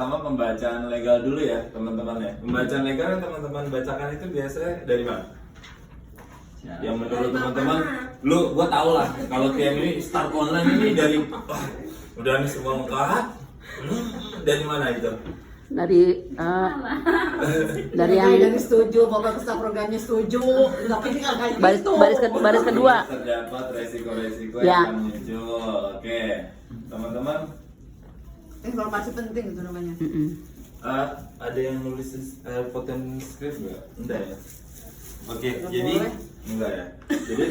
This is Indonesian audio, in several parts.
pertama pembacaan legal dulu ya teman-teman ya. Pembacaan legal yang teman-teman bacakan itu biasanya dari mana? Yang menurut teman-teman, gua tau lah kalau kayak ini start online ini dari udah nih semua lengkap. Dari mana itu? Dari yang dari setuju, bapak kesan programnya setuju, tapi ini nggak kayak gitu. baris kedua. Terdapat resiko-resiko Ya. yang akan muncul. Oke, teman-teman, Informasi penting itu namanya. ada yang nulis poten script nggak? Enggak ya. Oke, Nggak jadi boleh. enggak ya. Jadi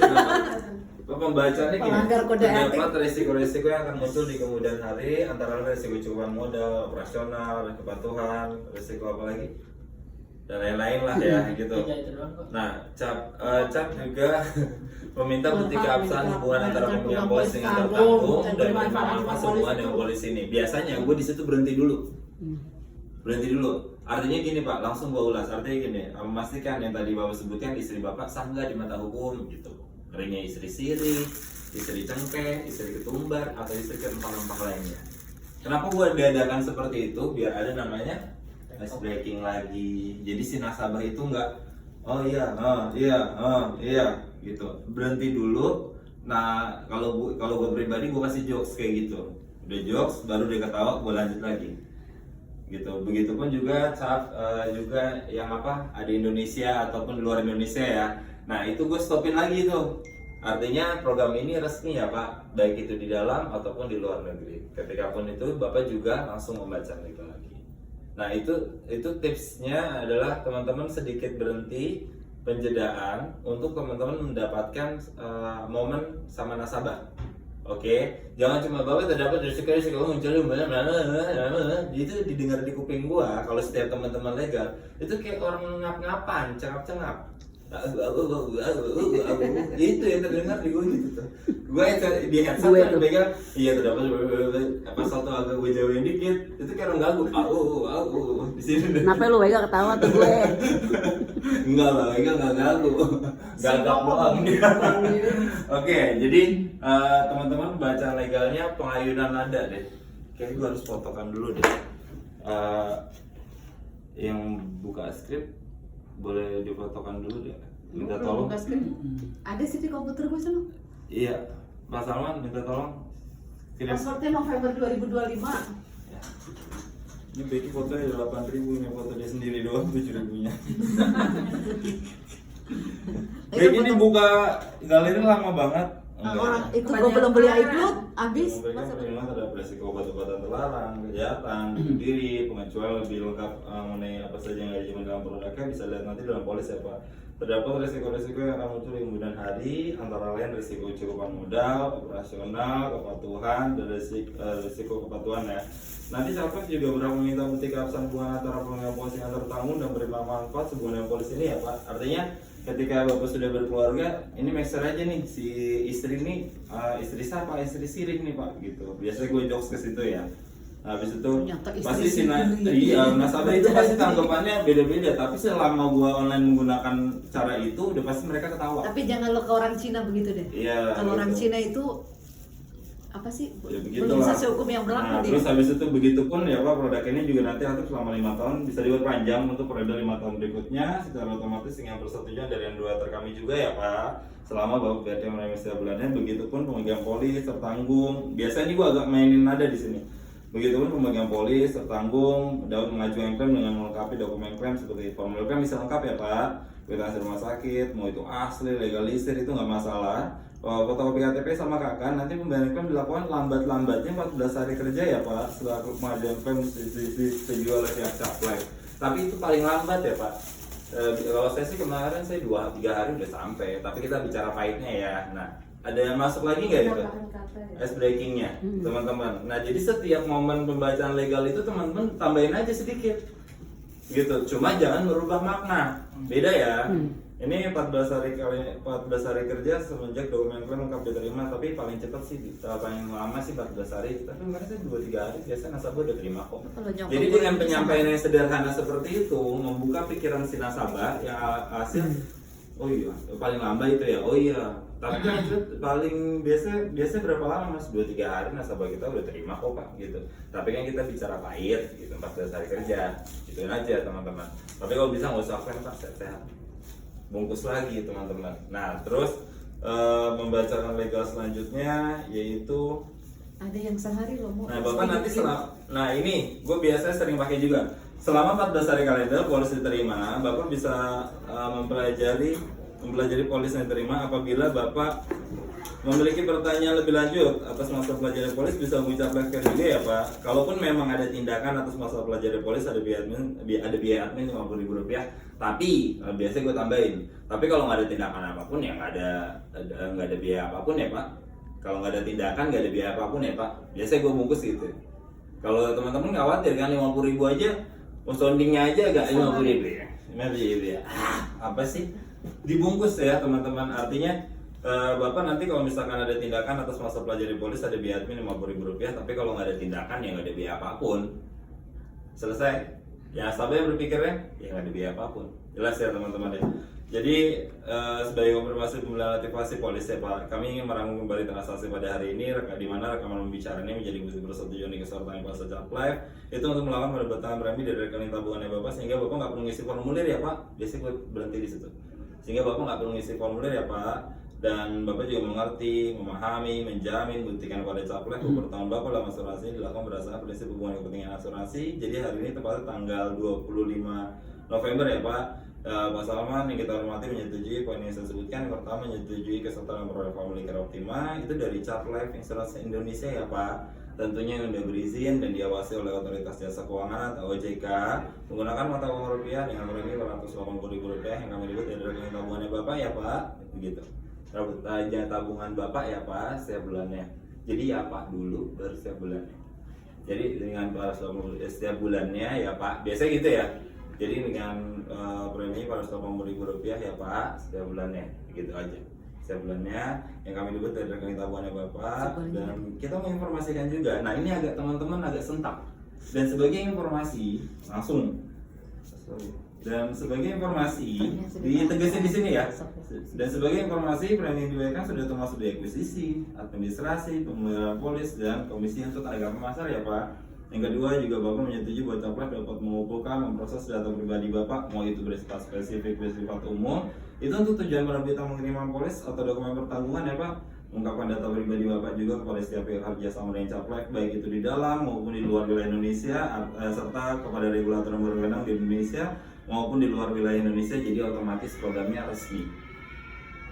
pembacaannya gini. Pelanggar kode etik. Terdapat resiko-resiko yang akan muncul di kemudian hari, antara lain resiko cukupan modal, operasional, kepatuhan, resiko apa lagi? Dan lain-lain lah ya gitu. Nah, cap juga meminta bukti keabsahan hubungan antara pemegang polis dengan tertanggung dan menerima hubungan dengan polis ini. Biasanya gue di situ berhenti dulu. Artinya gini Pak, langsung gue ulas. Artinya gini, memastikan yang tadi Bapak sebutkan istri Bapak sah nggak di mata hukum gitu. Ngerinya istri siri, istri cengkeh, istri ketumbar, atau istri kerempang-rempang lainnya. Kenapa gue diadakan seperti itu? Biar ada namanya ice breaking lagi. Jadi si nasabah itu nggak, oh iya gitu. Berhenti dulu. Nah kalau gue pribadi gue kasih jokes kayak gitu. Udah jokes, baru dia ketawa, gue lanjut lagi. Gitu. Begitupun juga juga yang ada Indonesia ataupun di luar Indonesia ya. Nah itu gue stopin lagi tuh. Artinya program ini resmi ya Pak, baik itu di dalam ataupun di luar negeri. Ketika pun itu Bapak juga langsung membaca itu lagi. Nah itu tipsnya adalah teman-teman sedikit berhenti penjedaan untuk teman-teman mendapatkan momen sama nasabah. Oke, jangan cuma Bapak terdapat resiko muncul itu didengar di kuping gua. Kalau setiap teman-teman legal itu kayak orang ngap-ngapan, cengap-cengap. Itu yang terdengar di gue gitu tuh. Gue di headset kan pegang, iya terdapat apa satu agak gue jauhin dikit, itu kayak orang ganggu. Di sini. Kenapa lu Wega ketawa tuh gue? Enggak lah, Wega nggak ganggu, gagap doang dia. Oke, jadi teman-teman baca legalnya pengayunan nada deh. Kayaknya gue harus fotokan dulu deh. Yang buka skrip boleh difotokan dulu deh. Minta tolong. Ada sih di komputer gue sana. Iya, Mas Salman minta tolong kirim. Passwordnya November 2025. Ya. Ini Becky fotonya 8.000, ini foto dia sendiri doang 7.000-nya. Becky ini buka galeri lama banget. Orang itu gue belum beli iCloud, habis. Memang terdapat resiko obat-obatan terlarang, kejahatan, bunuh diri, pengecualian lebih lengkap mengenai apa saja yang dijamin dalam produknya bisa lihat nanti dalam polis ya Pak. Terdapat resiko-resiko yang akan muncul di kemudian hari, antara lain resiko cukupan modal, operasional, kepatuhan, dan resiko kepatuhan ya. Nanti capres juga berhak meminta bukti keabsahan hubungan antara pemegang polis yang tertanggung dan menerima manfaat hubungan polis ini ya Pak. Artinya ketika Bapak sudah berkeluarga, ini make sure aja nih si istri ini istri siapa, istri sirih nih Pak gitu. Biasanya gue jokes ke situ ya. Nah, habis itu pasti si nasabah itu pasti tanggapannya beda-beda, tapi selama gue online menggunakan cara itu udah pasti mereka ketawa. Tapi jangan lo ke orang Cina begitu deh. Iya. Kalau orang gitu. Cina itu apa sih? Ya, begitu Organisasi lah. hukum yang berlaku Nah, dia. terus habis itu begitu pun ya Pak, produk ini juga nanti atur selama 5 tahun, bisa diperpanjang untuk periode 5 tahun berikutnya secara otomatis dengan persetujuan dari yang dua kami juga ya Pak. Selama Bapak BRT menerima setiap bulannya, begitupun pemegang polis tertanggung. Biasanya ini gua agak mainin nada di sini. Begitupun pemegang polis tertanggung dapat mengajukan klaim dengan melengkapi dokumen klaim seperti formulir klaim bisa lengkap ya Pak. Kwitansi rumah sakit, mau itu asli, legalisir itu nggak masalah. Fotokopi KTP sama KK, nanti pembayaran klaim dilakukan lambat-lambatnya 14 hari kerja ya Pak setelah pengajuan klaim disetujui oleh pihak caplek. Tapi itu paling lambat ya Pak. Kalau saya sih kemarin saya 2-3 hari udah sampai, tapi kita bicara pahitnya ya. Nah, ada yang masuk lagi nggak itu? Ice breakingnya teman-teman. Nah jadi setiap momen pembacaan legal itu teman-teman tambahin aja sedikit gitu. Cuma jangan merubah makna. Beda ya. Ini 14 hari kerja semenjak dokumen klaim lengkap diterima, tapi paling cepat sih paling lama sih 14 hari. Tapi kemarin saya 2-3 hari biasanya nasabah udah terima kok. Jadi dengan penyampaian yang sederhana seperti itu membuka pikiran si nasabah yang hasil oh iya paling lambat itu ya. Oh iya Tapi lanjut paling biasa berapa lama mas? 2-3 hari nasabah kita udah terima kok pak gitu. Tapi kan kita bicara pahit gitu 14 hari kerja, gituin aja teman-teman. Tapi kalau bisa nggak usah offline pak, sehat-sehat. Bungkus lagi teman-teman. Nah terus membacakan legal selanjutnya yaitu Ada yang sehari loh mau. nah bapak nanti nah ini gue biasanya sering pakai juga. Selama 14 hari kalender polis diterima, bapak bisa mempelajari polis yang diterima. Apabila bapak memiliki pertanyaan lebih lanjut atas masa pelajari polis, bisa hubungi Caplek juga ya pak. Kalaupun memang ada tindakan atas masa pelajari polis, ada biaya admin Rp50.000. Tapi biasanya gue tambahin. Tapi kalau nggak ada tindakan apapun ya nggak ada biaya apapun ya pak. Kalau nggak ada tindakan nggak ada biaya apapun ya pak. Biasanya gue bungkus gitu. Kalau teman-teman khawatir kan 50.000 aja, soundingnya aja agak 50.000 ya. 50.000 ya. Apa sih? Dibungkus ya teman-teman. Artinya bapak nanti kalau misalkan ada tindakan atas masa pelajari polis ada biaya admin Rp50.000. Tapi kalau nggak ada tindakan ya nggak ada biaya apapun. Selesai. Ya sampai berpikirnya ya nggak ada biaya apapun. Jelas ya teman-teman ya. Jadi sebagai konfirmasi pembelian aktivasi polis ya Pak, kami ingin merangkum kembali transaksi pada hari ini di mana rekaman pembicaraan ini menjadi bukti persetujuan di kesertaan Pak Caplek itu untuk melakukan pendapatan premi dari rekening tabungannya Bapak, sehingga Bapak nggak perlu ngisi formulir ya Pak. Biasanya gue berhenti di situ. Sehingga Bapak nggak perlu ngisi formulir ya Pak, dan Bapak juga mengerti, memahami, menjamin, buktikan kepada Caplek bahwa pertanggung Bapak dalam asuransi dilakukan berdasarkan prinsip hubungan kepentingan asuransi. Jadi hari ini tepatnya tanggal 25 November ya Pak. Pak Salman yang kita hormati menyetujui poin yang saya sebutkan. Yang pertama menyetujui kesertaan memperoleh Family Care Optima itu dari Caplek Insurance Indonesia ya Pak. Tentunya yang sudah berizin dan diawasi oleh Otoritas Jasa Keuangan atau OJK menggunakan mata uang rupiah dengan premi Rp480.000 yang kami ribut dari rekening tabungannya Bapak ya Pak. Begitu. Tabungan Bapak ya Pak setiap bulannya. Jadi ya Pak dulu baru setiap bulannya. Jadi dengan setiap bulannya ya Pak. Biasa gitu ya. Jadi dengan premi Rp480.000 ya Pak setiap bulannya, gitu aja. Setiap bulannya yang kami debut dari rekening tabungannya Bapak dan kita menginformasikan juga. Nah ini agak teman-teman agak sentak. Dan sebagai informasi langsung. Dan sebagai informasi ditegasin di sini ya. Dan sebagai informasi premi yang diberikan sudah termasuk di akuisisi, administrasi, pemeliharaan polis dan komisi untuk tenaga pemasar ya Pak. Yang kedua juga Bapak menyetujui bahwa Caplek dapat mengumpulkan, memproses data pribadi Bapak, mau itu bersifat spesifik, bersifat umum, itu untuk tujuan penerbitan pengiriman polis atau dokumen pertanggungan ya Pak. Mengungkapkan data pribadi Bapak juga kepada setiap pihak kerjasama dengan Caplek, baik itu di dalam maupun di luar wilayah Indonesia, serta kepada regulator yang berwenang di Indonesia maupun di luar wilayah Indonesia. Jadi otomatis programnya resmi.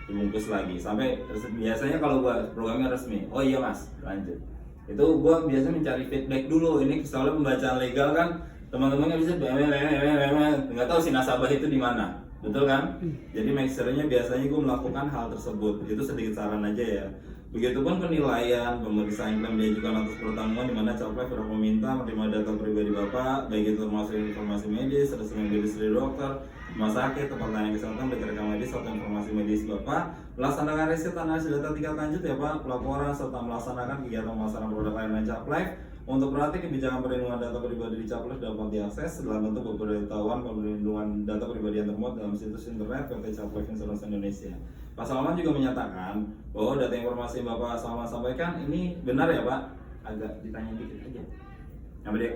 Dibungkus lagi. Sampai biasanya kalau buat programnya resmi, oh iya Mas, lanjut. Itu gue biasa mencari feedback dulu. Ini soalnya pembacaan legal kan teman-teman nggak bisa nggak tahu si nasabah itu di mana, betul kan? Jadi make sure-nya biasanya gue melakukan hal tersebut. Itu sedikit saran aja ya. Begitupun penilaian, pemeriksaan klaim diajukan atas pertanggungan di mana Caplek berhak meminta menerima data pribadi Bapak, baik itu termasuk informasi medis, resume medis dari dokter, rumah sakit, tempat layanan kesehatan, rekam medis atau informasi medis Bapak, melaksanakan riset analisis data tingkat lanjut ya Pak, pelaporan serta melaksanakan kegiatan pemasaran produk layanan Caplek. Untuk berarti kebijakan perlindungan data pribadi di Caplek dapat diakses dalam bentuk pemberitahuan perlindungan data pribadi yang termuat dalam situs internet PT Caplek Insurance Indonesia. Pak Salman juga menyatakan bahwa data informasi yang Bapak Salman sampaikan ini benar ya Pak? Agak ditanya dikit aja.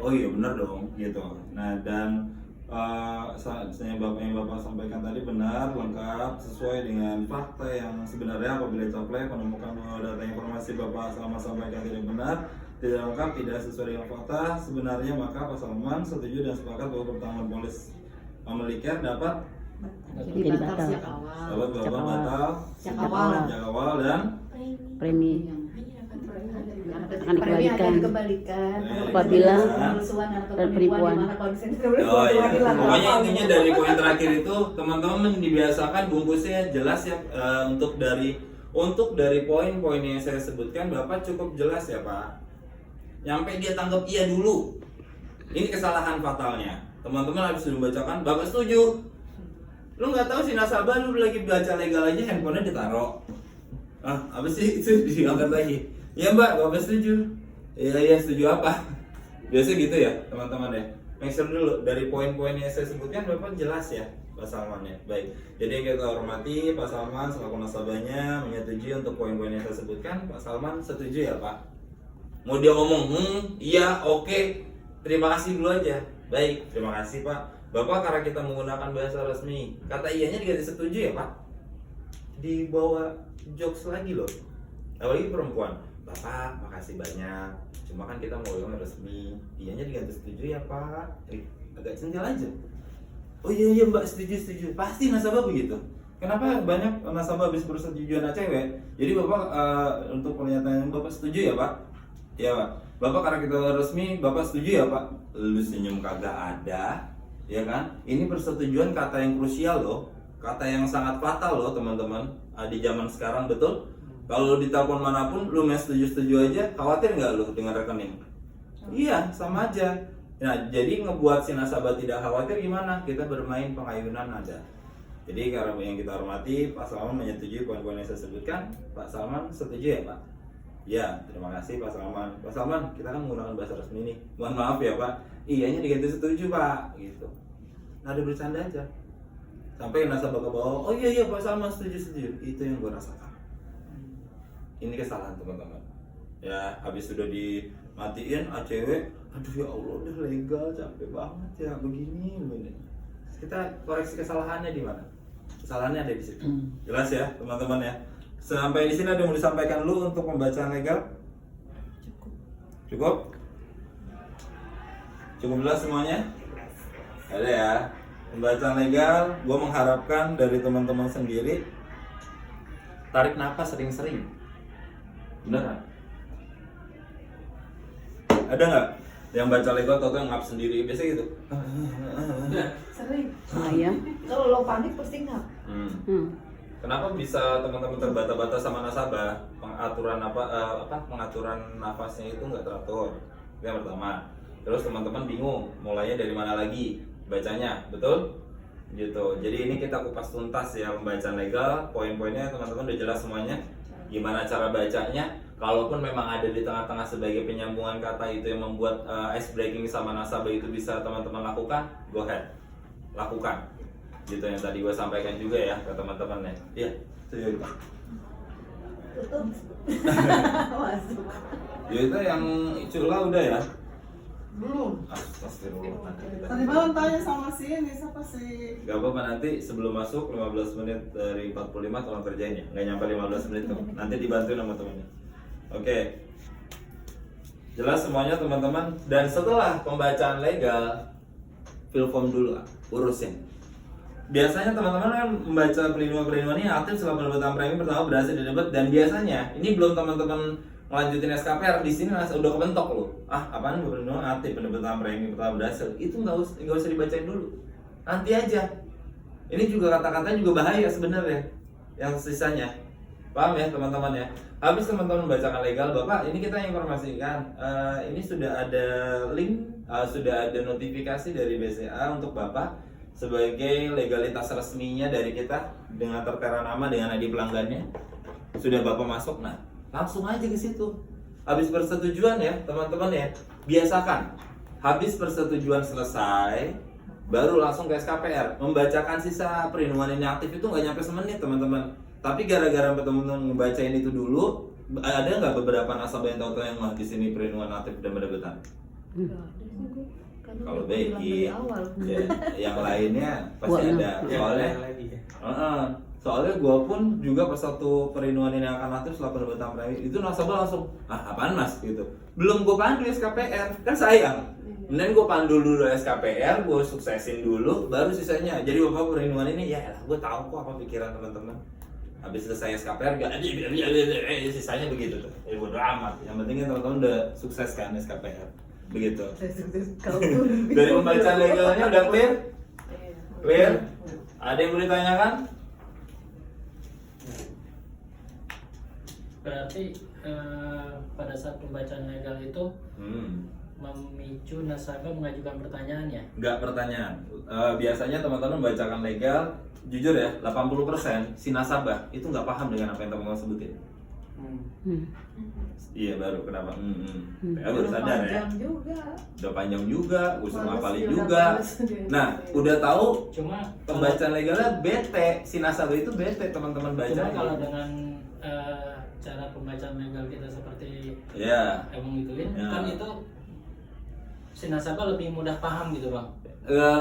Oh iya benar dong gitu. Nah dan yang Bapak sampaikan tadi benar, lengkap, sesuai dengan fakta yang sebenarnya. Apabila Caplek menemukan bahwa data informasi Bapak Salman sampaikan tidak benar, tidak lengkap, tidak sesuai dengan fakta sebenarnya, maka Pak Salman setuju dan sepakat bahwa pertanggungan polis Family Care dapat batal. Dapat batal, sejak awal dan Premi akan dikembalikan apabila dan penipuan. Oh iya. Pokoknya intinya dari poin terakhir itu teman-teman dibiasakan bungkusnya jelas ya. Untuk dari poin-poin yang saya sebutkan Bapak cukup jelas ya Pak. Nyampe dia tanggap iya dulu. Ini kesalahan fatalnya. Teman-teman habis membacakan Bapak setuju. Lu nggak tahu si nasabah lu lagi baca legal aja handphonenya ditaruh. Apa sih itu diangkat lagi? Ya Mbak, Bapak setuju. Iya setuju apa? Biasa gitu ya teman-teman ya. make sure dulu dari poin-poin yang saya sebutkan Bapak jelas ya Pak Salman ya. Baik. Jadi kita hormati Pak Salman selaku nasabahnya menyetujui untuk poin-poin yang saya sebutkan. Pak Salman setuju ya Pak? Mau dia ngomong iya oke, terima kasih dulu aja. Baik, terima kasih Pak. Bapak karena kita menggunakan bahasa resmi, kata iyanya diganti setuju ya Pak? Dibawa jokes lagi loh. Apalagi perempuan. Bapak, makasih banyak. Cuma kan kita mau yang resmi. Iyanya diganti setuju ya Pak. Agak centil aja. Oh iya Mbak, setuju. Pasti nasabah begitu. Kenapa banyak nasabah habis persetujuan cewek? Jadi Bapak untuk pernyataan Bapak setuju ya Pak? Iya Pak. Bapak karena kita resmi, Bapak setuju ya Pak? Lu senyum kagak ada, ya kan? Ini persetujuan kata yang krusial loh, kata yang sangat fatal loh teman-teman di zaman sekarang, betul? Kalau lu ditelepon manapun, lu nggak setuju aja, khawatir nggak lu dengan rekening? Iya, sama aja. Nah, jadi ngebuat si nasabah tidak khawatir gimana? Kita bermain pengayunan ada. Jadi karena yang kita hormati, Pak Salman menyetujui poin-poin yang saya sebutkan. Pak Salman setuju ya Pak? Ya, terima kasih Pak Salman. Pak Salman, kita kan menggunakan bahasa resmi nih. Mohon maaf ya Pak. Iyanya diganti setuju Pak, gitu. Nah, ada bercanda aja. Sampai nasabah ke bawah, oh iya Pak Salman setuju. Itu yang gue rasakan. Ini kesalahan teman-teman. Ya, habis sudah dimatiin ACW, aduh ya Allah udah legal, capek banget ya begini. Kita koreksi kesalahannya di mana? Kesalahannya ada di situ. Jelas ya teman-teman ya. Sampai di sini ada yang mau disampaikan lu untuk pembacaan legal? Cukup? Cukup jelas semuanya? Ada ya. Pembacaan legal, gue mengharapkan dari teman-teman sendiri tarik napas sering-sering. Beneran? Ada nggak yang baca legal atau yang ngap sendiri biasa gitu? Sering. Iya. Kalau lo panik pasti ngap. Kenapa bisa teman-teman terbata-bata sama nasabah? Pengaturan pengaturan nafasnya itu nggak teratur. Itu yang pertama. Terus teman-teman bingung mulainya dari mana lagi bacanya, betul? Gitu. Jadi ini kita kupas tuntas ya pembacaan legal, poin-poinnya teman-teman udah jelas semuanya. Gimana cara bacanya? Kalaupun memang ada di tengah-tengah sebagai penyambungan kata itu yang membuat ice breaking sama nasabah itu bisa teman-teman lakukan, go ahead, lakukan. Gitu yang tadi gue sampaikan juga ya ke teman-teman ya. Iya, setuju Pak. Tutup. Masuk. Ya itu yang cula udah ya. Belum. Astagfirullah. Tadi malam tanya sama si ini, siapa sih? Gak apa-apa, nanti sebelum masuk 15 menit dari 45 tolong kerjain ya. Gak nyampe 15 menit tuh. Nanti dibantuin sama temennya. Oke. Jelas semuanya teman-teman. Dan setelah pembacaan legal, fill form dulu lah, urusin. Biasanya teman-teman kan membaca perlindungan ini aktif setelah penerbitan premi pertama berhasil didapat, dan biasanya ini belum teman-teman melanjutin SKPR di sini udah kebentok loh. Apaan perlindungan aktif penerbitan premi pertama berhasil? Itu nggak usah dibacain dulu. Nanti aja. Ini juga kata-katanya juga bahaya sebenarnya. Yang sisanya. Paham ya teman-teman ya? Habis teman-teman membacakan legal, Bapak, ini kita informasikan ini sudah ada link, sudah ada notifikasi dari BCA untuk Bapak sebagai legalitas resminya dari kita dengan tertera nama dengan ID pelanggannya. Sudah Bapak masuk, nah langsung aja ke situ. Habis persetujuan ya teman-teman ya, biasakan habis persetujuan selesai baru langsung ke SKPR. Membacakan sisa perlindungan ini aktif itu nggak nyampe semenit teman-teman. Tapi gara-gara teman-teman ngebacain itu dulu, ada nggak beberapa nasabah yang tahu yang di sini perlindungan aktif dan pendapatan? Kalau Becky, ya, yang lainnya pasti ada. Soalnya gue pun juga pas satu perlindungan ini akan aktif setelah penerbitan premi itu nasabah langsung, apaan mas gitu. Belum gue pandu SKPR, kan sayang. Kemudian gue pandu dulu SKPR, gue suksesin dulu, baru sisanya. Jadi bapak perlindungan ini, ya gue tahu kok apa pikiran teman-teman. Habis selesai SKPR, sisanya begitu tuh. Ya bodo amat. Yang penting kan teman-teman udah sukses kan SKPR. Begitu. Dari pembacaan legalnya udah clear? Clear? Ada yang boleh ditanyakan? Berarti pada saat pembacaan legal itu memicu nasabah mengajukan pertanyaan ya? Enggak pertanyaan. Biasanya teman-teman membacakan legal, jujur ya, 80% si nasabah itu nggak paham dengan apa yang teman-teman sebutin. Iya baru kenapa? Ya baru sadar ya. Panjang juga. Udah panjang juga, usung Males apalin dia, juga. males dia. Nah, udah tahu Cuma pembacaan legalnya bete, si nasabah itu bete teman-teman baca. cuma kalau dengan cara pembacaan legal kita seperti ya emang gituin, Ya. kan itu si nasabah lebih mudah paham gitu bang.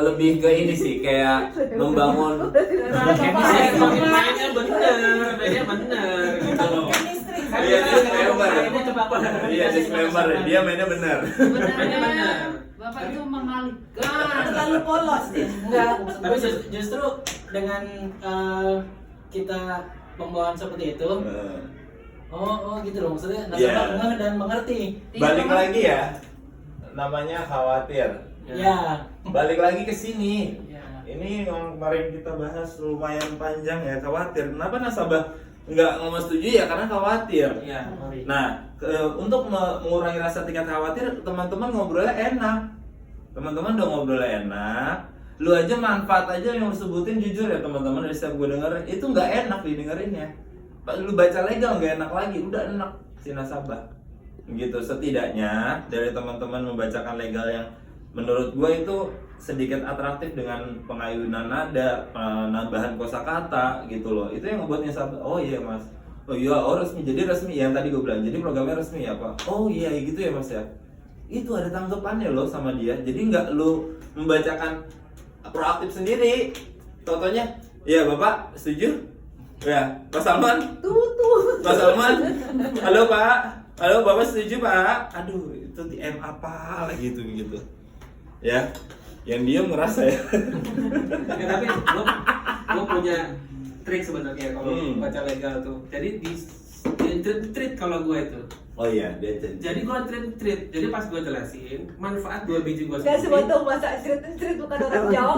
lebih ke ini sih kayak membangun Mainnya bener gitu loh. Iya, disclaimer. Ini coba apa? Iya, disclaimer dia mainnya benar. Mainnya bener. Bapak itu mengalihkan. Terlalu polos dia. Enggak, tapi justru dengan kita pembawaan seperti itu, oh gitu loh, maksudnya nasabah ngeh dan mengerti. Balik lagi ya, namanya khawatir. Ya. Balik lagi ke sini. Ya. Ini yang kemarin kita bahas lumayan panjang ya, khawatir. Kenapa nasabah nggak ngomong setuju ya? Karena khawatir. Iya. Nah, untuk mengurangi rasa tingkat khawatir, teman-teman ngobrolnya enak. Teman-teman udah ngobrolnya enak. Lu aja manfaat aja yang lu sebutin jujur ya teman-teman, dari setiap gue denger itu nggak enak didengerinnya. Lu baca legal nggak enak lagi, udah enak si nasabah. Gitu, setidaknya dari teman-teman membacakan legal yang menurut gue itu sedikit atraktif dengan pengayunan nada, penambahan kosakata gitu loh. Itu yang ngebuat nasabah, oh iya mas, oh iya, oh resmi, jadi resmi yang tadi gue bilang, jadi programnya resmi ya pak, oh iya gitu ya mas ya. Itu ada tanggapannya loh sama dia, jadi nggak lu membacakan proaktif sendiri. Contohnya, ya bapak setuju? Ya, Mas Salman, Tuh. Mas Salman, halo pak, halo bapak setuju pak? Aduh itu DM apa lagi gitu gitu. Ya, yang dia merasa ya. Ya, tapi lo punya trik sebenarnya kalau baca legal tuh. Jadi di treat kalau gue itu. Oh iya, dia Jadi gue treat. Jadi pas gue jelasin manfaat 2 biji gue Saya sebetulnya bahasa street bukan orang Jawa.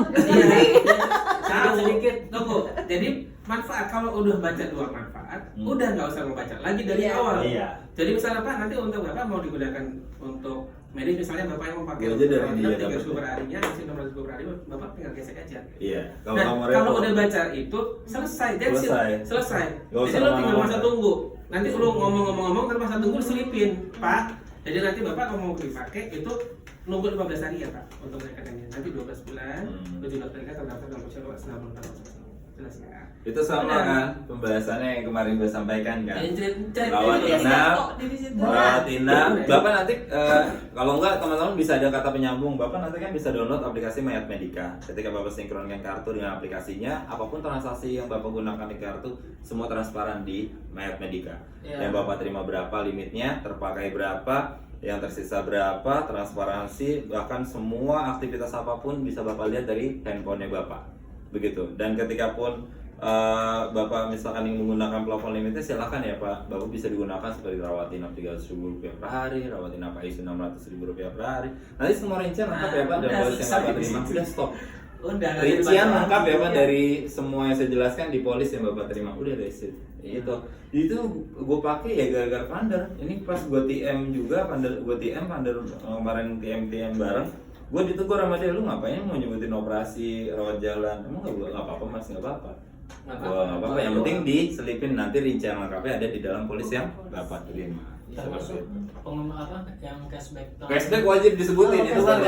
Salah sedikit, tunggu. Jadi manfaat kalau udah baca 2 manfaat, udah nggak usah membaca lagi dari awal. Iya. Jadi misalnya Pak, nanti untuk Bapak mau digunakan untuk medis, misalnya Bapak yang mau pakai Gua aja dari dia 300 dapet. per harinya, isi 600 per hari, Bapak tinggal gesek aja. Iya. Nah, kalau udah baca itu selesai, that's it. Selesai. Gak Jadi usah lo tinggal lama-lama. masa tunggu. Nanti lo ngomong-ngomong terus masa tunggu selipin, Pak. Jadi nanti Bapak kalau mau dipakai itu nunggu 15 hari ya, Pak, untuk menaikkannya. Nanti 12 bulan, lo juga terdaftar dalam posisi selama 4 tahun. Jelas ya. Itu sama kan pembahasannya yang kemarin gue sampaikan kan. Rawat Iya, inap, di situ. rawat inap. Bapak nanti kalau enggak teman-teman bisa ada kata penyambung. Bapak nanti kan bisa download aplikasi Mayat Medika. Ketika Bapak sinkronkan kartu dengan aplikasinya, apapun transaksi yang Bapak gunakan di kartu semua transparan di Mayat Medika. Iya. Yang Bapak terima berapa limitnya, terpakai berapa, yang tersisa berapa, transparansi, bahkan semua aktivitas apapun bisa Bapak lihat dari handphonenya Bapak. Begitu. Dan ketika pun Bapak misalkan ingin menggunakan plafon limitnya, silakan ya Pak. Bapak bisa digunakan seperti rawat inap Rp300.000 per hari, rawat inap ICU Rp600.000 per hari. Nanti semua rincian lengkap ya Pak dari polis yang Bapak terima. Udah stop. Udah. Rincian lengkap ya Pak dari semua yang saya jelaskan di polis yang Bapak terima. Udah dari situ. Itu gue pakai ya gara-gara Pander. Ini pas gue TM juga, Pander kemarin TM bareng. Gue ditegur sama dia, lu ngapain mau nyebutin operasi rawat jalan? Emang nggak apa-apa mas, nggak apa-apa. Nggak apa-apa. Yang penting diselipin nanti rincian lengkapnya ada di dalam polis yang Bapak terima. Termasuk pengumuman apa yang cashback. Cashback wajib disebutin, itu kan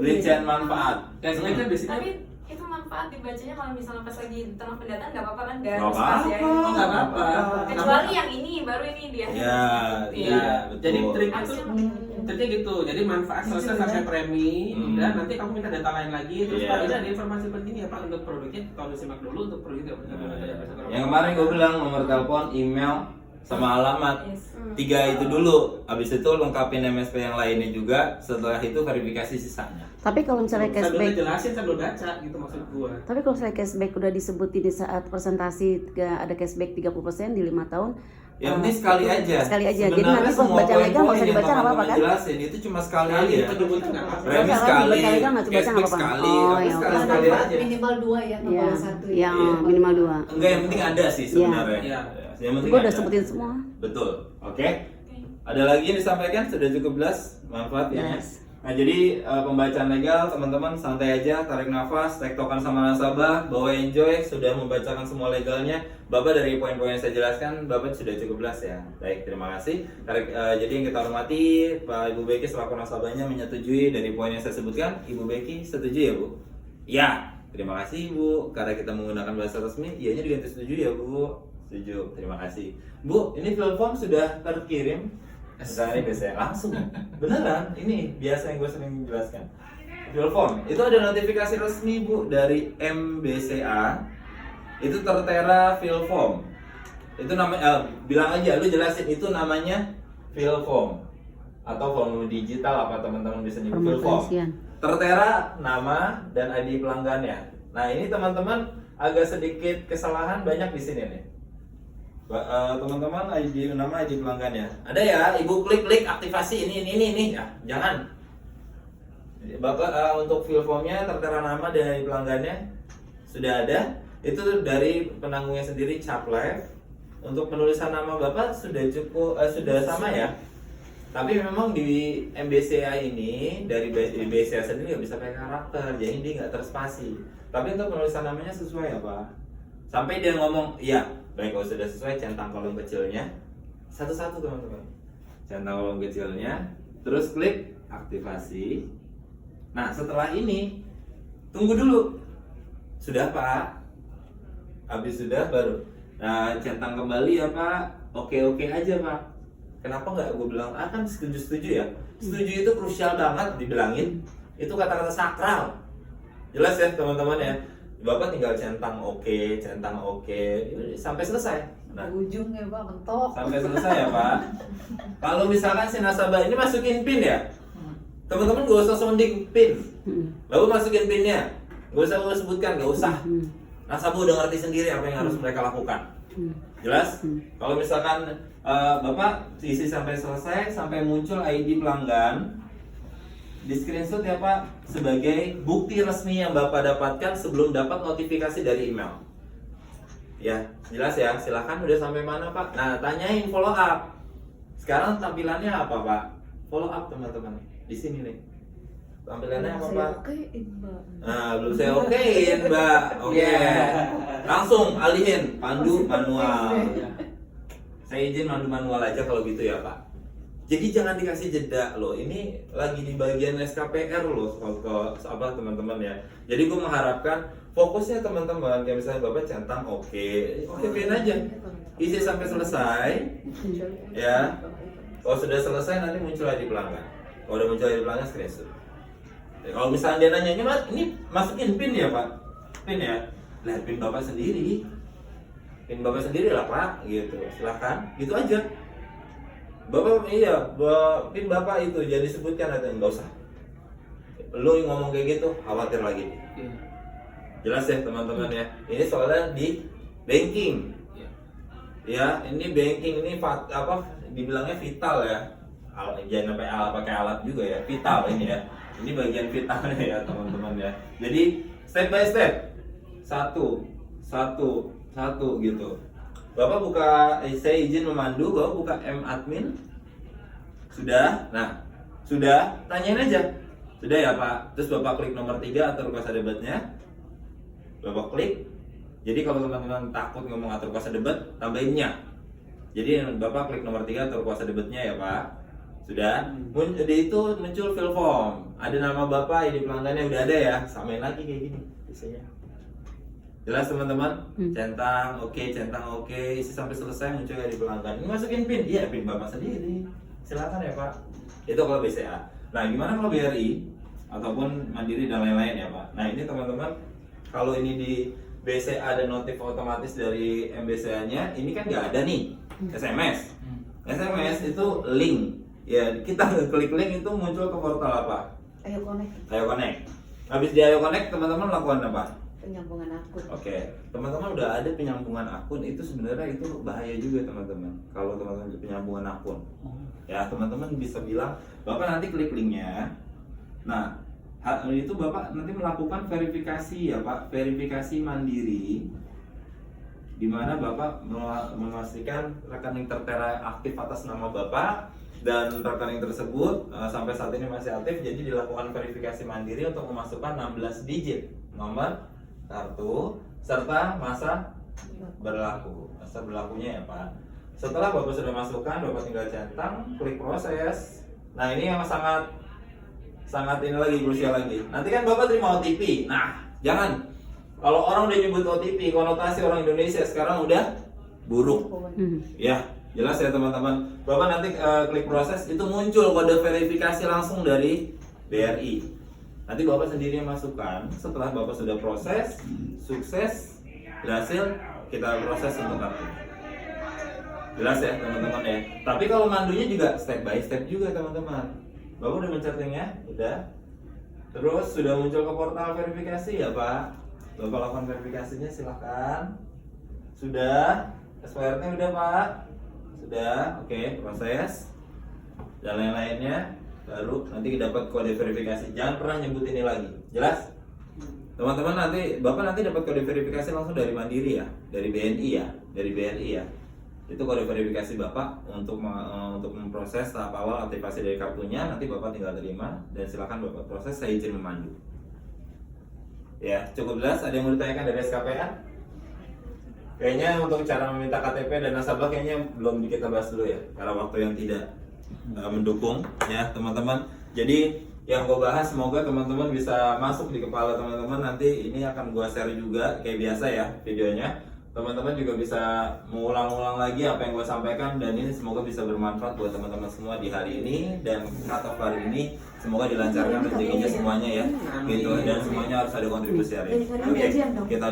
rincian manfaat. Cashback kan basic. Tapi itu manfaat dibacanya kalau misalnya pas lagi tengah pendataan nggak apa-apa kan, nggak Nggak harus pas ya. apa-apa. Nggak apa-apa. Kecuali yang ini baru ini dia. Ya, Iya, betul. jadi trik itu Harusnya triknya gitu. Jadi manfaat selesai sampai premi, dan nanti kamu minta data lain lagi. Terus Iya. Pak, ini ada informasi penting ya Pak untuk produknya. Kalau disimak dulu untuk produknya. Yang kemarin gue bilang nomor telepon, email, sama alamat. Yes. 3 itu dulu. Habis itu lengkapin MSP yang lainnya juga. Setelah itu verifikasi sisanya. Tapi kalau misalnya Sambil cashback, jelasin sambil baca gitu maksud gua. tapi kalau misalnya cashback udah disebutin di saat presentasi ada cashback 30% di 5 tahun. Yang penting sekali aja. Sekali aja. Jadi Sebenarnya nanti pas semua baca legal nggak usah poin-poin dibaca yang nggak apa-apa kan? jelasin itu cuma sekali Kali aja. penyebutan nggak apa-apa. Premi Kalau sekali, baca legal nggak usah baca cashback nggak apa-apa. sekali, Oh, tapi ya, sekali oke. sekali aja. Minimal 2 ya, Iya, kalau 1 ya. yang minimal 2. Enggak, yang penting ada sih sebenarnya. Iya. Yang penting Gue udah ada. sebutin semua. Betul. Oke. Ada lagi yang disampaikan? Sudah cukup jelas manfaatnya. Yes. Nah jadi pembacaan legal teman-teman santai aja, tarik nafas, tektokan sama nasabah, bawa enjoy, sudah membacakan semua legalnya. Bapak dari poin-poin yang saya jelaskan, Bapak sudah cukup jelas ya. Baik, terima kasih. Jadi yang kita hormati, Pak Ibu Becky selaku nasabahnya menyetujui dari poin yang saya sebutkan. Ibu Becky setuju ya Bu? Ya, terima kasih Bu. Karena kita menggunakan bahasa resmi, ianya diganti setuju ya Bu. Setuju, terima kasih. Bu, ini fill form sudah terkirim. Sekarang ini biasanya langsung, beneran. Ini biasa yang gue sering jelaskan. Fill form, itu ada notifikasi resmi Bu dari MBCA. Itu tertera fill form. Itu namanya, bilang aja, lu jelasin itu namanya fill form atau form digital apa teman-teman bisa nyebut fill form. Tertera nama dan ID pelanggannya. Nah ini teman-teman agak sedikit kesalahan banyak di sini nih. Teman-teman ID nama ID pelanggannya ada ya, ibu klik aktivasi ini ya, jangan. Bapak untuk fill formnya tertera nama dan ID pelanggannya sudah ada, itu dari penanggungnya sendiri Caplive. Untuk penulisan nama bapak sudah cukup, sudah sama ya. Tapi memang di MBCA ini dari BCA sendiri nggak bisa pakai karakter, jadi dia nggak terspasi. Tapi untuk penulisan namanya sesuai ya Pak. Sampai dia ngomong, iya, baik kalau sudah sesuai, centang kolom kecilnya. Satu-satu teman-teman. Centang kolom kecilnya, terus klik aktivasi. Nah setelah ini, tunggu dulu. Sudah Pak? Habis sudah baru. Nah centang kembali ya Pak. Oke aja Pak. Kenapa nggak gue bilang, kan setuju ya. Setuju itu krusial banget dibilangin. Itu kata-kata sakral. Jelas ya teman-teman ya. Bapak tinggal centang oke sampai selesai. Nah, Ujungnya Pak mentok. sampai selesai ya Pak. Kalau misalkan si nasabah ini masukin PIN ya, teman-teman gak usah sounding PIN. Lalu masukin PIN-nya, gak usah gue sebutkan, gak usah. Nasabah udah ngerti sendiri apa yang harus mereka lakukan. Jelas? Kalau misalkan Bapak isi sampai selesai, sampai muncul ID pelanggan, di screenshot ya Pak sebagai bukti resmi yang Bapak dapatkan sebelum dapat notifikasi dari email. Ya, jelas ya. Silahkan udah sampai mana Pak? Nah, tanyain follow up. Sekarang tampilannya apa Pak? Follow up teman-teman. Di sini nih. Tampilannya apa Pak? Nah, belum saya okein Mbak. Oke. Langsung alihin pandu manual. Saya izin pandu manual aja kalau gitu ya Pak. Jadi jangan dikasih jeda loh. Ini lagi di bagian SKPR loh, apa teman-teman ya. Jadi gue mengharapkan fokusnya teman-teman, kayak misalnya Bapak centang oke pin aja. Isi sampai selesai. Ya. Kalau sudah selesai nanti muncul ID pelanggan. Kalau udah muncul ID pelanggan screenshot. Kalau misalnya dia nanya, ini masukin pin ya Pak? Pin ya? Lihat pin Bapak sendiri. Pin Bapak sendiri lah Pak, gitu. Silahkan, gitu aja. Bapak pin Bapak itu jadi sebutkan atau enggak usah. Lu ngomong kayak gitu, khawatir lagi. Jelas ya teman-teman ya. Ini soalnya di banking. Ya, ini banking ini dibilangnya vital ya. Jangan sampai pakai alat juga ya. Vital ini ya. Ini bagian vitalnya ya teman-teman ya. Jadi step by step. Satu gitu. Bapak buka, saya izin memandu, Bapak buka M-admin. Sudah? Nah, sudah? Tanyain aja. Sudah ya Pak? Terus Bapak klik nomor 3 atur kuasa debatnya. Bapak klik. Jadi kalau teman-teman takut ngomong atur kuasa debat, tambahinnya. Jadi Bapak klik nomor 3 atur kuasa debatnya ya Pak. Sudah? Di itu muncul fill form. Ada nama Bapak, ID pelanggannya udah ada ya. Samain lagi kayak gini biasanya. Jelas teman-teman? Centang oke, isi sampai selesai muncul di pelanggan. Ini masukin PIN, iya PIN Bapak sendiri. Silakan ya Pak. Itu kalau BCA. Nah, gimana kalau BRI ataupun Mandiri dan lain-lain ya Pak? Nah, ini teman-teman, kalau ini di BCA ada notif otomatis dari MBCA-nya, ini kan nggak ada nih SMS. SMS itu link. Ya, kita klik link itu muncul ke portal apa? Ayo connect. Ayo Connect. Habis di Ayo Connect, teman-teman lakukan apa? Penyambungan akun. Oke, teman-teman udah ada penyambungan akun, itu sebenarnya itu bahaya juga teman-teman. Kalau teman-teman penyambungan akun, ya teman-teman bisa bilang, Bapak nanti klik linknya. Nah, itu Bapak nanti melakukan verifikasi ya Pak, verifikasi mandiri, di mana Bapak memastikan rekening tertera aktif atas nama Bapak dan rekening tersebut sampai saat ini masih aktif, jadi dilakukan verifikasi mandiri untuk memasukkan 16 digit nomor kartu serta masa berlakunya ya Pak. Setelah Bapak sudah masukkan, Bapak tinggal centang, klik proses. Nah ini yang sangat ini lagi krusial lagi. Nanti kan Bapak terima OTP. Nah jangan, kalau orang udah nyebut OTP, konotasi orang Indonesia sekarang udah buruk. Ya jelas ya teman-teman. Bapak nanti klik proses, itu muncul kode verifikasi langsung dari BRI. Nanti Bapak sendiri yang masukkan. Setelah Bapak sudah proses, sukses, berhasil, kita proses untuk kartu. Jelas ya teman-teman ya. Tapi kalau mandunya juga step by step juga teman-teman. Bapak udah mencettingnya? Udah. Terus sudah muncul ke portal verifikasi ya Pak. Bapak lakukan verifikasinya silahkan. Sudah. SPRT udah Pak. Sudah. Oke, proses. Dan lain-lainnya. Baru nanti dapat kode verifikasi. Jangan pernah nyebut ini lagi. Jelas? Teman-teman nanti Bapak nanti dapat kode verifikasi langsung dari Mandiri ya, dari BNI ya, dari BRI ya. Itu kode verifikasi Bapak untuk memproses tahap awal aktivasi dari kartunya. Nanti Bapak tinggal terima dan silakan Bapak proses. Saya izin memandu. Ya, cukup jelas. Ada yang mau ditanyakan dari SKPN? Kayaknya untuk cara meminta KTP dan nasabah kayaknya belum kita bahas dulu ya, karena waktu yang tidak mendukung ya teman-teman. Jadi yang gue bahas semoga teman-teman bisa masuk di kepala teman-teman. Nanti ini akan gue share juga kayak biasa ya videonya. Teman-teman juga bisa mengulang-ulang lagi apa yang gue sampaikan, dan ini semoga bisa bermanfaat buat teman-teman semua di hari ini dan cut-off hari ini. Semoga dilancarkan rezekinya semuanya ya, gitu, dan semuanya harus ada kontribusi hari ini. Oke, kita